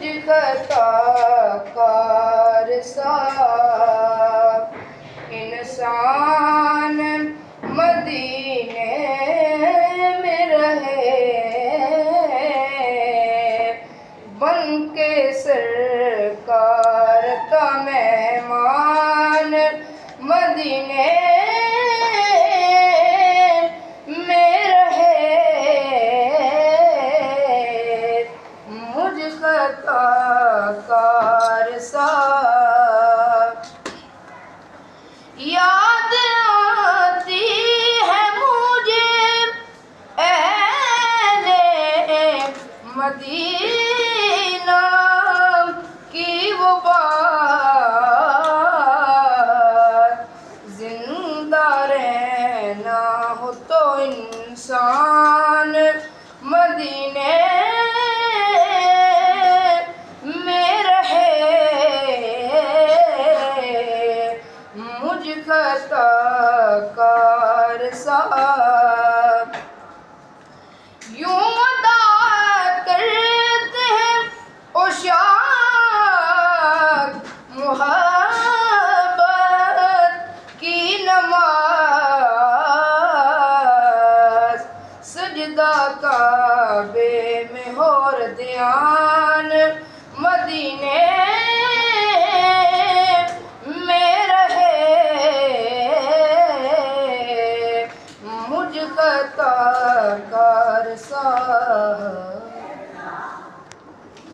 खता कार सा इंसान मदीने में रहे, बन के सरकार का मेहमान मदीने में रहे, मुझ खता कार सा याद आती है मुझे अहले मदीना की वो बात, जिंदा रहना हो तो इंसान मदीने में रहे, मुझ खता कार सा।